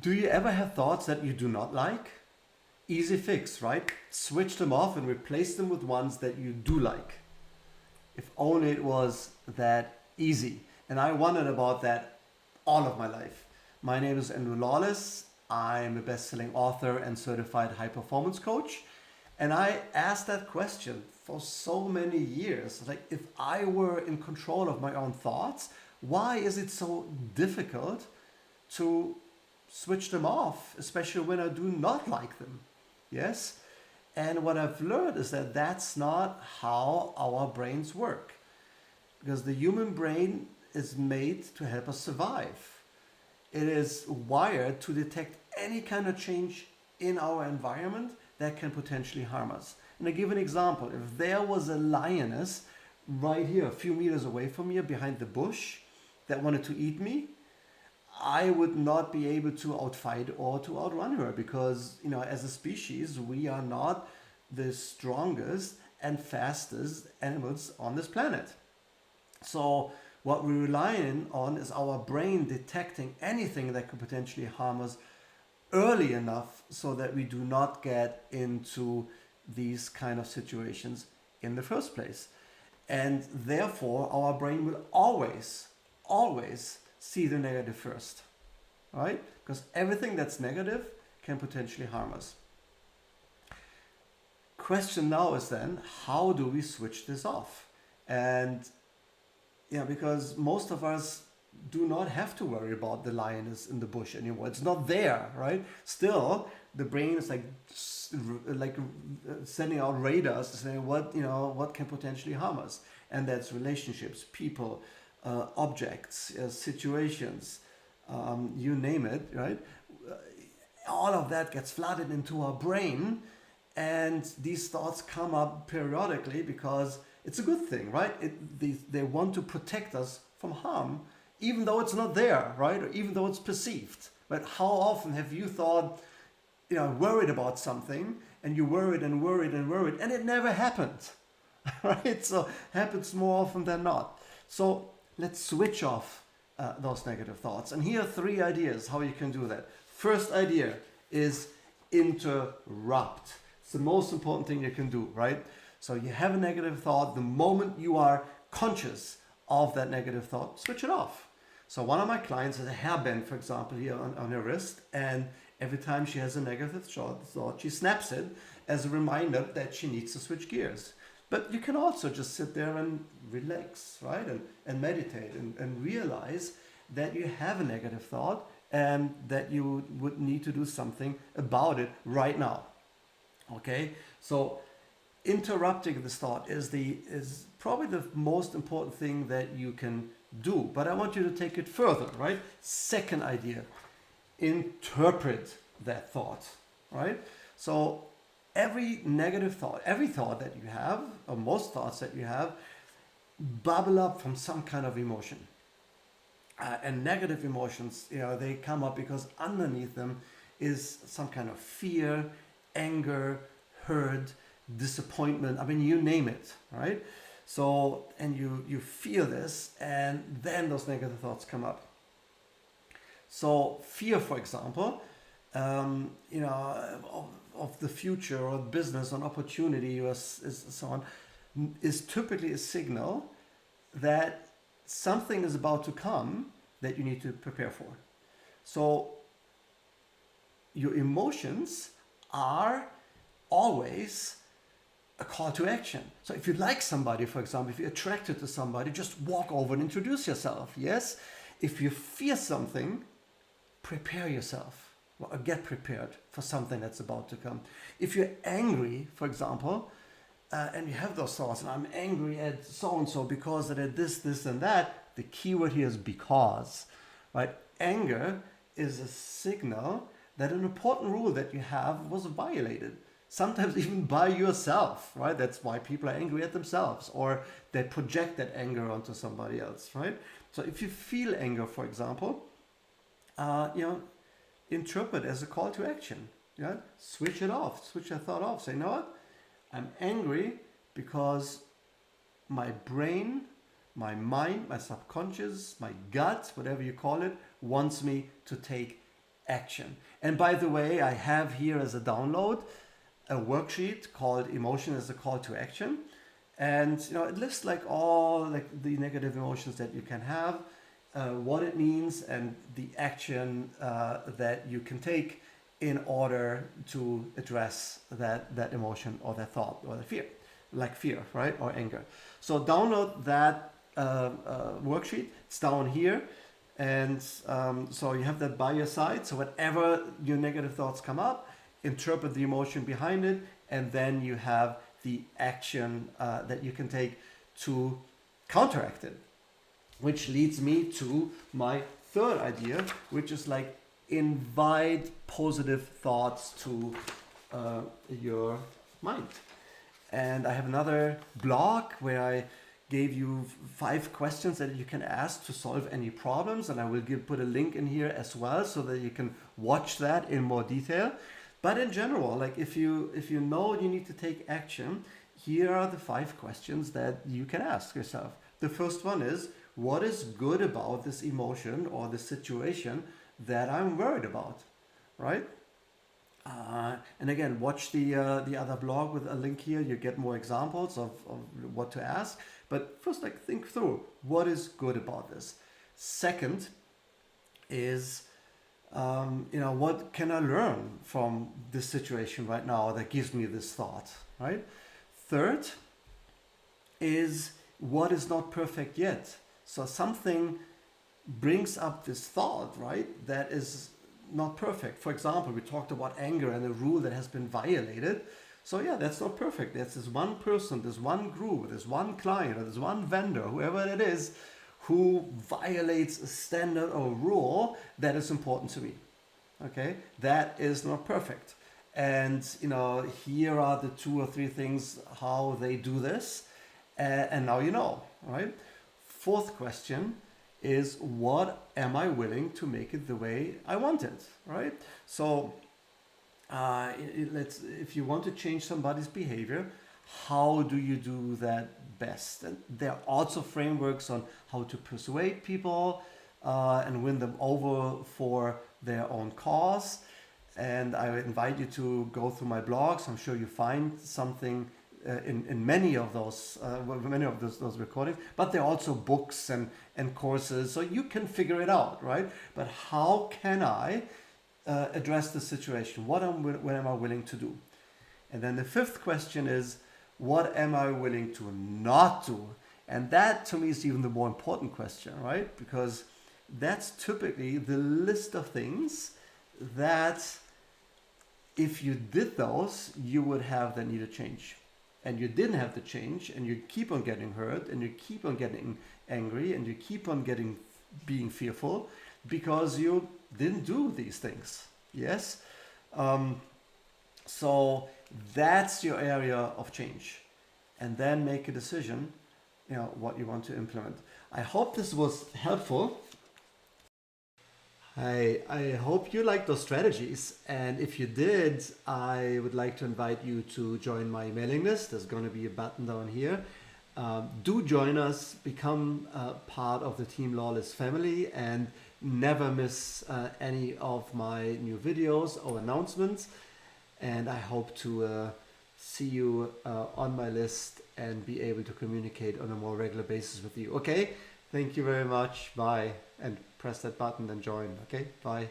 Do you ever have thoughts that you do not like? Easy fix, right? Switch them off and replace them with ones that you do like. If only it was that easy. And I wondered about that all of my life. My name is Andrew Lawless. I'm a best-selling author and certified high-performance coach. And I asked that question for so many years. Like, if I were in control of my own thoughts, why is it so difficult to switch them off, especially when I do not like them? Yes? And what I've learned is that that's not how our brains work. Because the human brain is made to help us survive. It is wired to detect any kind of change in our environment that can potentially harm us. And I give an example. If there was a lioness right here, a few meters away from me, behind the bush, that wanted to eat me, I would not be able to outfight or to outrun her because, as a species, we are not the strongest and fastest animals on this planet. So what we rely on is our brain detecting anything that could potentially harm us early enough so that we do not get into these kind of situations in the first place. And therefore, our brain will always see the negative first, right? Because everything that's negative can potentially harm us. Question now is then, how do we switch this off? And because most of us do not have to worry about the lioness in the bush anymore. It's not there, right? Still, the brain is like sending out radars to say what can potentially harm us, and that's relationships, people, objects, situations, you name it, right? All of that gets flooded into our brain, and these thoughts come up periodically because it's a good thing, right? They want to protect us from harm, even though it's not there, right? Or even though it's perceived. But how often have you thought, worried about something, and you worried and worried and worried, and it never happened, right? So happens more often than not. So let's switch off those negative thoughts. And here are 3 ideas how you can do that. First idea is interrupt. It's the most important thing you can do, right? So you have a negative thought. The moment you are conscious of that negative thought, switch it off. So one of my clients has a hairband, for example, here on her wrist, and every time she has a negative thought, she snaps it as a reminder that she needs to switch gears. But you can also just sit there and relax, right? And meditate and realize that you have a negative thought and that you would need to do something about it right now. Okay? So interrupting this thought is probably the most important thing that you can do. But I want you to take it further, right? Second idea, interpret that thought, right? So every negative thought, every thought that you have, or most thoughts that you have, bubble up from some kind of emotion. And negative emotions, they come up because underneath them is some kind of fear, anger, hurt, disappointment. I mean, you name it, right? So, and you feel this, and then those negative thoughts come up. So fear, for example, of the future or business or opportunity or so on, is typically a signal that something is about to come that you need to prepare for. So your emotions are always a call to action. So if you like somebody, for example, if you're attracted to somebody, just walk over and introduce yourself. Yes. If you fear something, prepare yourself or get prepared for something that's about to come. If you're angry, for example, and you have those thoughts, and I'm angry at so-and-so because they did this, and that, the key word here is because, right? Anger is a signal that an important rule that you have was violated. Sometimes even by yourself, right? That's why people are angry at themselves, or they project that anger onto somebody else, right? So if you feel anger, for example, interpret as a call to action. Yeah? Switch it off, switch your thought off. Say, you know what? I'm angry because my brain, my mind, my subconscious, my gut, whatever you call it, wants me to take action. And by the way, I have here as a download a worksheet called Emotion as a Call to Action. And it lists like all like the negative emotions that you can have, what it means, and the action that you can take in order to address that emotion or that thought or the fear, like fear, right, or anger. So download that worksheet. It's down here, and so you have that by your side. So whenever your negative thoughts come up, interpret the emotion behind it, and then you have the action that you can take to counteract it. Which leads me to my third idea, which is like invite positive thoughts to your mind. And I have another blog where I gave you 5 questions that you can ask to solve any problems, and I will put a link in here as well so that you can watch that in more detail. But in general, like if you know you need to take action, here are the 5 questions that you can ask yourself. The first one is, what is good about this emotion or this situation that I'm worried about, right? And again, watch the other blog with a link here. You get more examples of what to ask. But first, like think through what is good about this. Second is, what can I learn from this situation right now that gives me this thought, right? Third is, what is not perfect yet? So something brings up this thought, right, that is not perfect. For example, we talked about anger and a rule that has been violated. So yeah, that's not perfect. There's this one person, this one group, this one client, or this one vendor, whoever it is, who violates a standard or rule that is important to me. Okay, that is not perfect. And here are the 2 or 3 things how they do this, and now you know, right? Fourth question is, what am I willing to make it the way I want it, right? So if you want to change somebody's behavior, how do you do that best? And there are also frameworks on how to persuade people and win them over for their own cause. And I invite you to go through my blogs. I'm sure you find something in many of those those recordings, but there are also books and courses, so you can figure it out, right? But how can I address the situation? What am I willing to do? And then the 5th question is, what am I willing to not do? And that to me is even the more important question, right? Because that's typically the list of things that if you did those, you would have that need a change. And you didn't have the change, and you keep on getting hurt, and you keep on getting angry, and you keep on being fearful because you didn't do these things. Yes? So that's your area of change. And then make a decision, what you want to implement. I hope this was helpful. I hope you liked those strategies, and if you did, I would like to invite you to join my mailing list. There's going to be a button down here. Do join us, become part of the Team Lawless family, and never miss any of my new videos or announcements. And I hope to see you on my list and be able to communicate on a more regular basis with you. Okay, thank you very much. Bye. And press that button and join. Okay, bye.